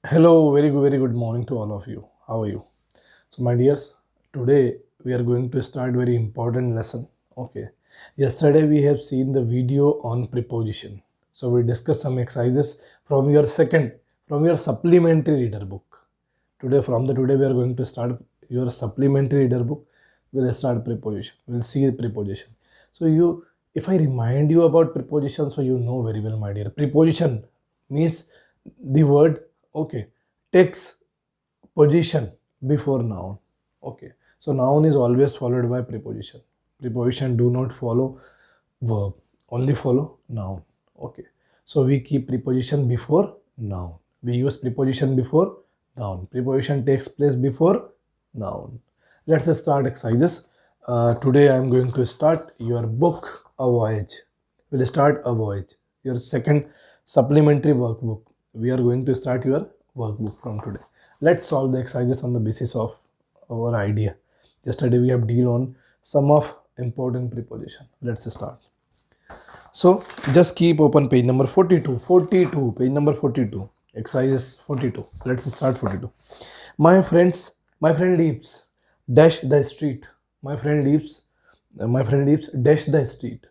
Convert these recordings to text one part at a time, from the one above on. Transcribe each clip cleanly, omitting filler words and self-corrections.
Hello, very good morning to all of you. How are you? So, my dears, today we are going to start very important lesson. Okay. Yesterday we have seen the video on preposition. So we discussed some exercises from your supplementary reader book. Today we are going to start your supplementary reader book. We'll start preposition. We'll see preposition. So if I remind you about preposition, so you know very well, my dear. Preposition means the word, okay, takes position before noun. Okay, so noun is always followed by preposition. Preposition do not follow verb, only follow noun. Okay, so we keep preposition before noun. We use preposition before noun. Preposition takes place before noun. Let's start exercises. Today I am going to start your book A Voyage. We'll start A Voyage, your second supplementary workbook. We are going to start your workbook from today. Let's solve the exercises on the basis of our idea. Yesterday we have deal on some of important preposition. Let's start. So just keep open page number 42. Page number 42. Exercise 42. Let's start 42. My friend lives dash the street. My friend lives dash the street.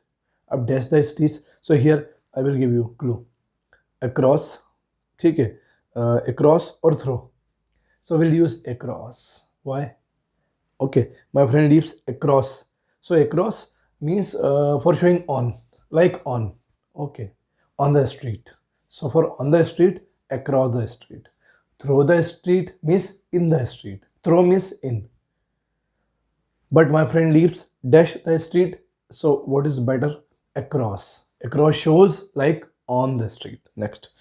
Up dash the streets. So here I will give you clue. Across, ठीक है, across or through. So we'll use across. Why? Okay, my friend lives across. So across means for showing on, like on. Okay, on the street. So for on the street, across the street. Through the street means in the street. Through means in. But my friend lives dash the street. So what is better? Across. Across shows like on the street. Next,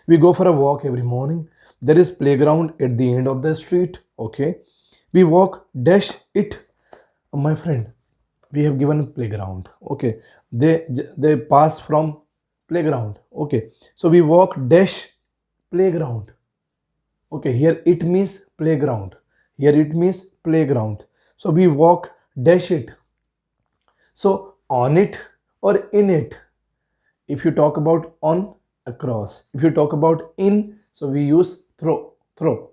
we go for a walk every morning. There is playground at the end of the street. Okay, we walk dash it. My friend, we have given playground. Okay, they pass from playground. Okay, so we walk dash playground. Okay, here it means playground. Here it means playground. So we walk dash it. So on it or in it. If you talk about on, across. If you talk about in, so we use through. Through.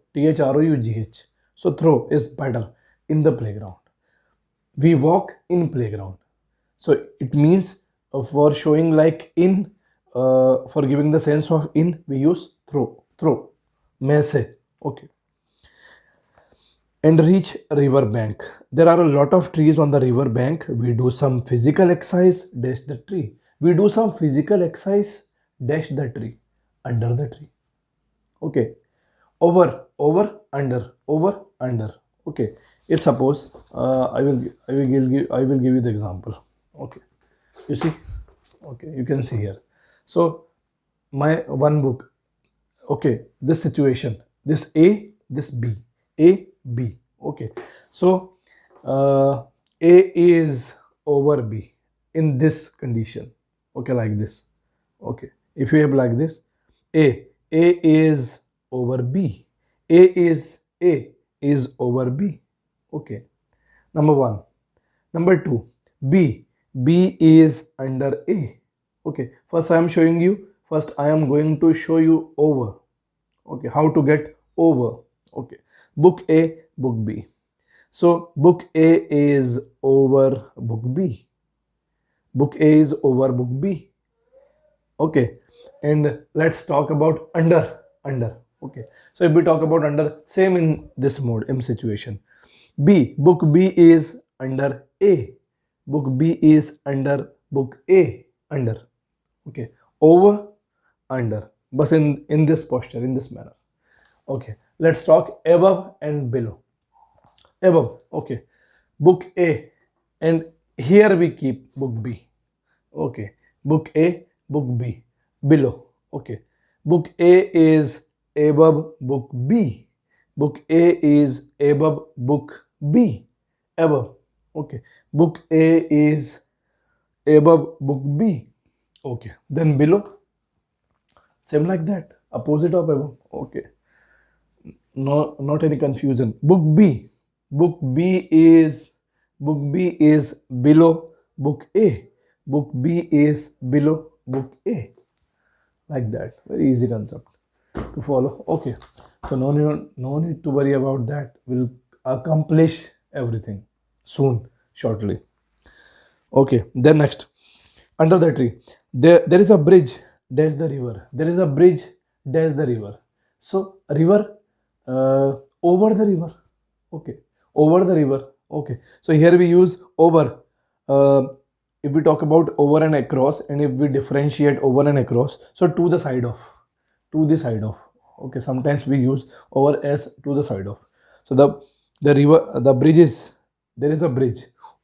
So through is better in the playground. We walk in playground. So it means for showing like in, for giving the sense of in, we use through. May say. Okay. And reach river bank. There are a lot of trees on the river bank. We do some physical exercise, dash the tree. We do some physical exercise, dash the tree, under the tree. Okay. Over, under, under. Okay. If suppose I will give you the example. Okay. You see. Okay. You can see here. So my one book. Okay. This situation. This A. This B. A, B. Okay. So A is over B in this condition. Okay, like this. Okay. If you have like this, A is over B. A is over B. Okay. Number one. Number two, B is under A. Okay. First I am showing you. First I am going to show you over. Okay. How to get over. Okay. Book A, book B. So book A is over book B. Book A is over book B. Okay. And let's talk about under. Okay. So if we talk about under, same in this mode, M situation. Book B is under A. Book B is under book A. Under. Okay. Over, under. But in this posture, in this manner. Okay. Let's talk above and below. Above. Okay. Book A. And here we keep book B. Okay. Book A, book B. Below. Okay. Book A is above book B. Book A is above book B. Above. Okay. Book A is above book B. Okay. Then below. Same like that. Opposite of above. Okay. No, not any confusion. Book B. Book B is below book A. Book B is below book A. Like that. Very easy concept to follow. Okay. So no need to worry about that. We'll accomplish everything soon, shortly. Okay, then next, under the tree, there is a bridge, dash the river. There is a bridge, dash the river. So river, over the river. Okay, over the river. Okay, so here we use over. Uh, if we talk about over and across, and if we differentiate over and across, so to the side of, to the side of. Okay, sometimes we use over as to the side of. So the river, the bridge is, there is a bridge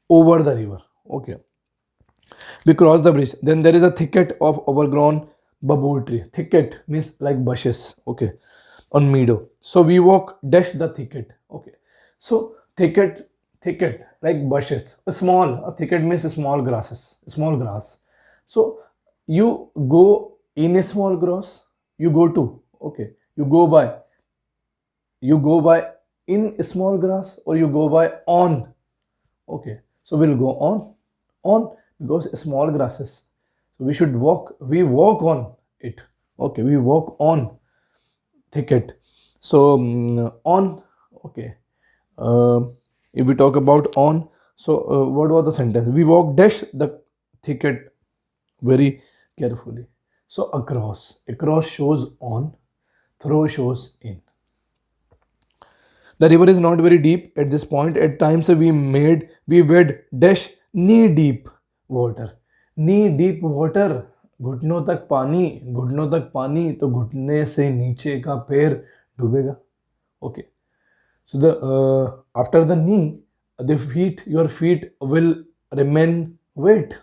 over the river. Okay, we cross the bridge. Then there is a thicket of overgrown bamboo tree. Thicket means like bushes. Okay, on meadow. So we walk dash the thicket. Okay, so thicket like bushes. A thicket means small grasses, small grass. So you go in a small grass. You go to, okay. You go by in small grass, or you go by on. Okay, so we'll go on because small grasses. So we should walk. We walk on it. Okay, we walk on thicket. So on. Okay. If we talk about on, so what was the sentence? We walk dash the thicket very carefully. So across shows on, through shows in. The river is not very deep at this point. At times we wade dash knee deep water. Knee deep water, घुटनों तक पानी, घुटनों तक पानी, तो घुटने से नीचे का पैर डूबेगा. Okay. So the after the knee, your feet will remain wet.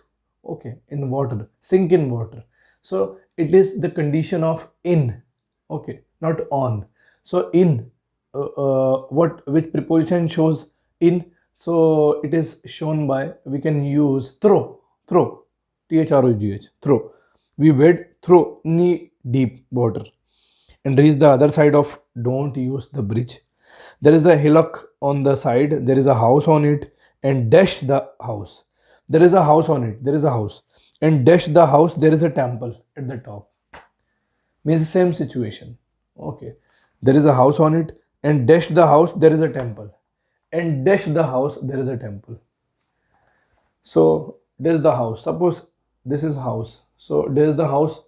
Okay, in water, sink in water. So it is the condition of in. Okay, not on. So in, which preposition shows in? So it is shown by, we can use throw, throw. We wade through knee deep water and reach the other side of, don't use the bridge. There is a hillock on the side, there is a house on it, and dash the house. There is a house on it, there is a house, and dash the house, there is a temple at the top. Means the same situation. Okay, there is a house on it, and dash the house, there is a temple, and dash the house, there is a temple. So this is the house. Suppose this is house. So this is the house,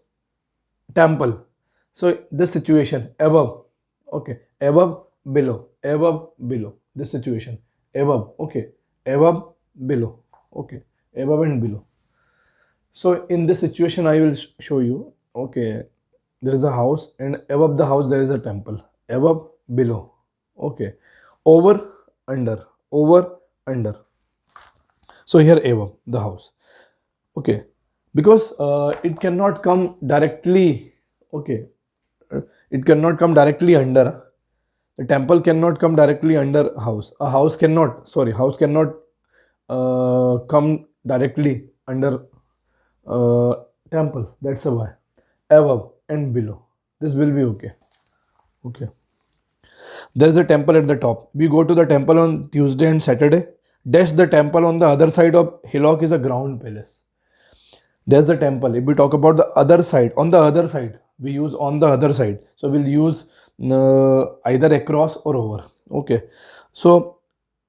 temple. So this situation, above. Okay, above, below, above, below. This situation, above. Okay, above, below. Okay, above and below. So in this situation, I will show you. Okay, there is a house, and above the house there is a temple. Above, below. Okay, over, under, over, under. So here above the house. Okay, because it cannot come directly. Okay, it cannot come directly under. The temple cannot come directly under house. House cannot come directly under temple. That's why above and below. This will be okay. Okay. There is a temple at the top. We go to the temple on Tuesday and Saturday. Dash the temple on the other side of hillock is a ground palace. There's the temple. If we talk about the other side, on the other side, we use on the other side. So we'll use either across or over. Okay. So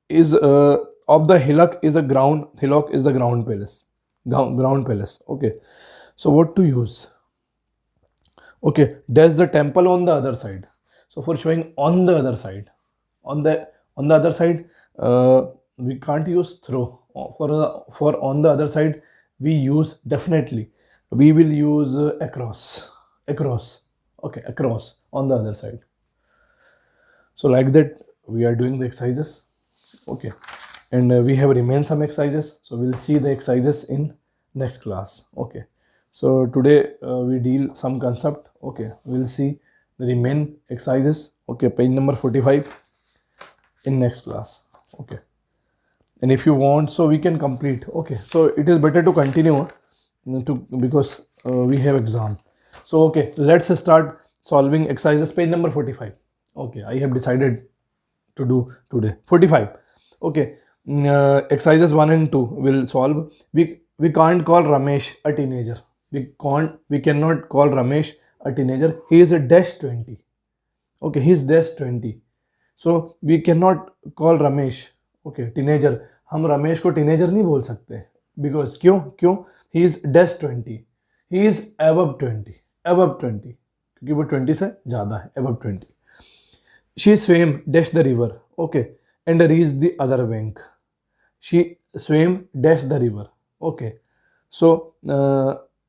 is of the hillock is the ground. Hillock is the ground palace. Ground palace. Okay. So what to use? Okay. There's the temple on the other side. So for showing on the other side, on the other side, we can't use throw. For on the other side, we use definitely. We will use across. Okay, across on the other side. So like that, we are doing the exercises. Okay, and we have remained some exercises. So we'll see the exercises in next class. Okay. So today we deal some concept. Okay, we'll see the remain exercises. Okay, page number 45 in next class. Okay, and if you want, so we can complete. Okay, so it is better to continue because we have exam. So okay, let's start solving exercises, page number 45. Okay, I have decided to do today 45. Okay, exercises 1 and 2 will solve. We can't call Ramesh a teenager. We cannot call Ramesh a teenager. He is a dash 20. Okay, he's dash 20. So we cannot call Ramesh, okay, teenager. हम रमेश को teenager नहीं बोल सकते, because क्यों he is डेस 20, he is above 20 क्योंकि वो 20 से ज़्यादा है, above 20. She swam dash the river, okay, and reached the other bank. She swam dash the river, okay. So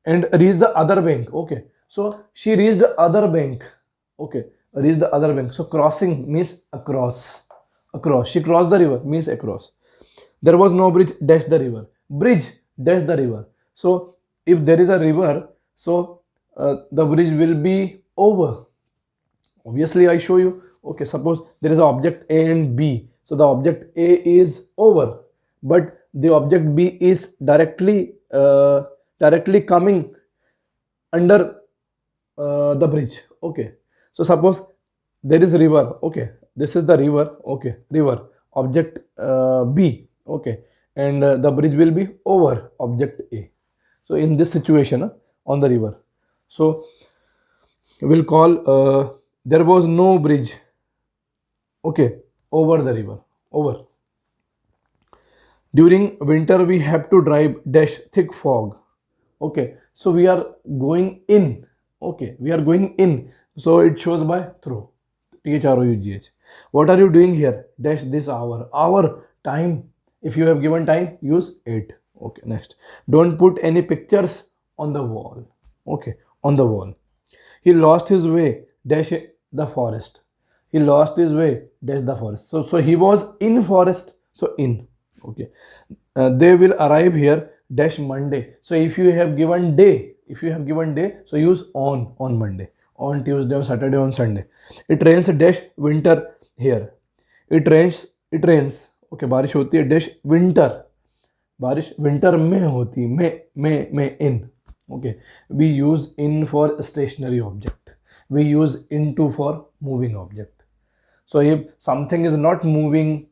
and reached the other bank, okay. So she reached the other bank, okay. Reached the other bank. So crossing means across. Across. She crossed the river means across. There was no bridge dash the river. Bridge dash the river. So if there is a river, so the bridge will be over. Obviously I show you, okay, suppose there is an object A and B, so the object A is over, but the object B is directly coming under the bridge, okay. So suppose there is river, okay, this is the river, okay, river, object B, okay, and the bridge will be over object A. So in this situation on the river, so we'll call there was no bridge, okay, over the river, over. During winter we have to drive dash thick fog, okay. So we are going in, okay, we are going in, so it shows by through, THROUGH. What are you doing here dash this hour time, if you have given time use 8, okay. Next, don't put any pictures on the wall, okay, on the wall. He lost his way dash the forest, he lost his way dash the forest. So he was in forest, so in, okay. They will arrive here dash Monday. So if you have given day, so use on Monday, on Tuesday, on Saturday, on Sunday. It rains dash winter here. It rains, okay, बारिश होती है dash winter, बारिश winter में होती है, में in, okay. We use in for stationary object, we use into for moving object. So if something is not moving,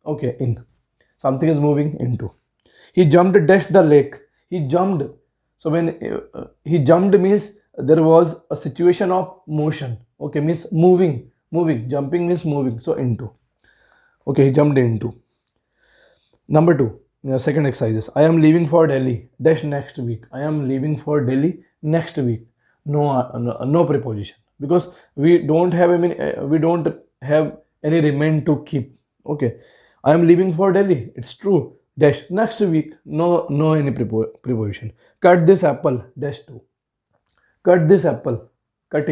okay, in, something is moving, into. He jumped dash the lake, he jumped. So when he jumped means there was a situation of motion, okay, means moving, jumping means moving, so into, okay, he jumped into. Number 2, second exercises. I am leaving for Delhi dash next week, I am leaving for Delhi next week. No preposition, because we don't have any remain to keep, okay. I am leaving for Delhi, it's true dash next week, no any preposition. Cut this apple dash 2, cut this apple, cut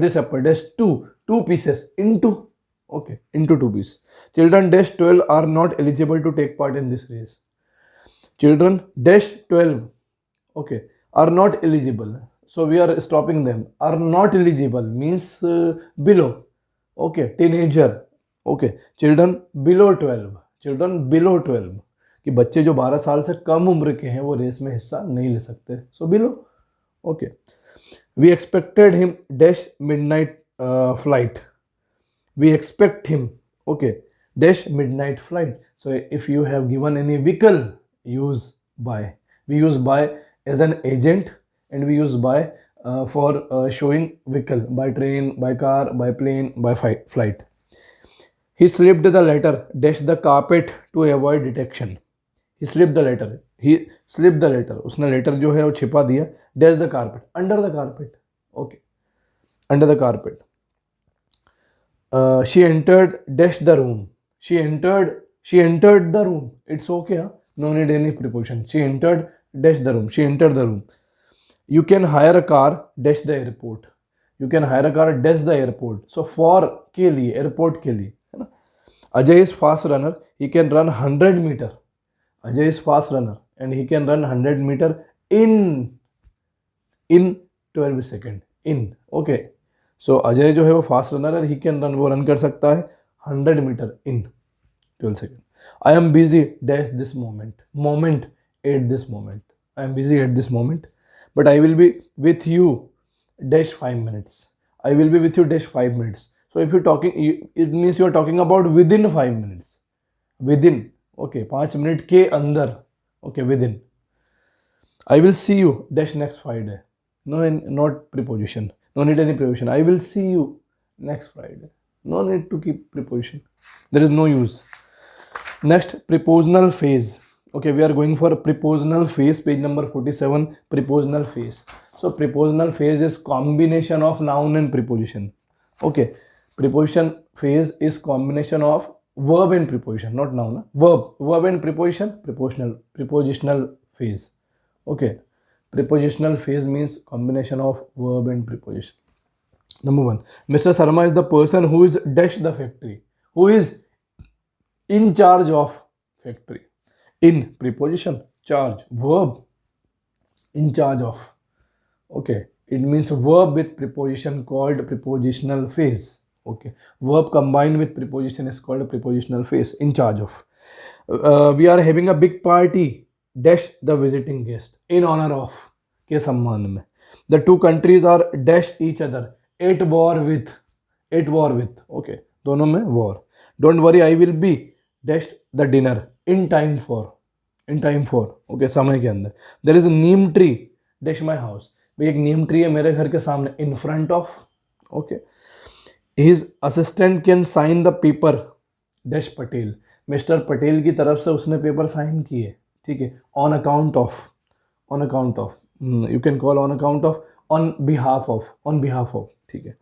this apple dash 2 pieces into, okay, into 2 pieces. Children dash 12 are not eligible to take part in this race. Children dash 12, okay, are not eligible, so we are stopping them. Are not eligible means below, okay, teenager, okay. Children below 12, कि बच्चे जो 12 साल से कम उम्र के हैं वो race में हिस्सा नहीं ले सकते, so below, okay. We expected him dash midnight flight, we expect him, okay, dash midnight flight. So if you have given any vehicle, use by. We use by as an agent, and we use by for showing vehicle, by train, by car, by plane, by flight. He slipped the letter dash the carpet to avoid detection. He slipped the letter, उसने letter जो है वो छिपा दिया dash the carpet, under the carpet, okay, under the carpet. She entered dash the room, she entered the room, it's okay, huh? No need any preposition. She entered dash the room, she entered the room. You can hire a car dash the airport, you can hire a car dash the airport. So for के लिए, airport के लिए, है ना. Ajay is fast runner, he can run 100 meter. Ajay is fast runner and he can run 100 meter in 12 second, in, okay. So Ajay जो है वो fast runner है, he can run, वो run कर सकता है 100 meter in 12 second. I am busy dash this moment, at this moment. I am busy at this moment, but I will be with you dash 5 minutes. I will be with you dash 5 minutes. So if you're talking, it means you are talking about within 5 minutes. Within, okay, 5 minute के अंदर, okay, within. I will see you dash next Friday. No, not preposition. No need any preposition. I will see you next Friday. No need to keep preposition. There is no use. Next, prepositional phase. Okay, we are going for prepositional phase, page number 47, prepositional phase. So, prepositional phase is combination of noun and preposition. Okay, preposition phase is combination of verb and preposition, not noun. Verb and preposition, prepositional phase. Okay, prepositional phase means combination of verb and preposition. Number one, Mr. Sharma is the person who is dash the factory, who is in charge of factory. In preposition, charge, verb, in charge of. Okay, it means verb with preposition called prepositional phase. Okay, verb combined with preposition is called a prepositional phase, in charge of. We are having a big party dash the visiting guest, in honor of, के सम्मान में. The two countries are dash each other, at war with, okay, दोनों में war. Don't worry, I will be dash the dinner in time for, okay, समय के अंदर. There is a neem tree dash my house. भाई एक नीम tree है मेरे घर के सामने, in front of. Okay, his assistant can sign the paper dash Patel. Mister Patel की तरफ से उसने पेपर साइन किए. ठीक है, on account of, you can call on account of, on behalf of. ठीक है,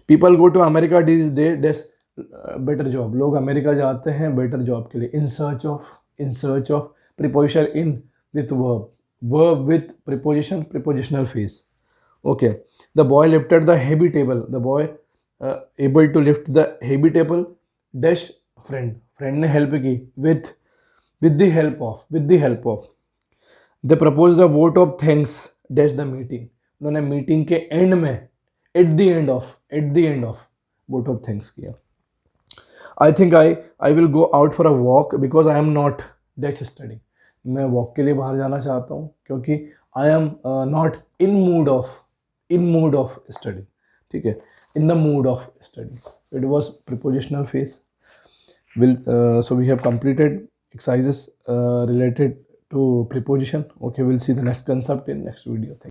people go to America this day dash better job. लोग अमेरिका जाते हैं बेटर जॉब के लिए. In search of, preposition in with verb with preposition, prepositional phase. Okay, the boy lifted the heavy table. The boy able to lift the heavy table dash friend ने help की with the help of. They proposed a vote of thanks dash the meeting. उन्होंने meeting के and में at the end of vote of thanks किया. I think I will go out for a walk because I am not dash studying. मैं walk के लिए बाहर जाना चाहता हूँ क्योंकि I am not in mood of study. ठीक है, in the mood of study. It was prepositional phrase. Well so we have completed exercises related to preposition. Okay, we'll see the next concept in next video. Thank you.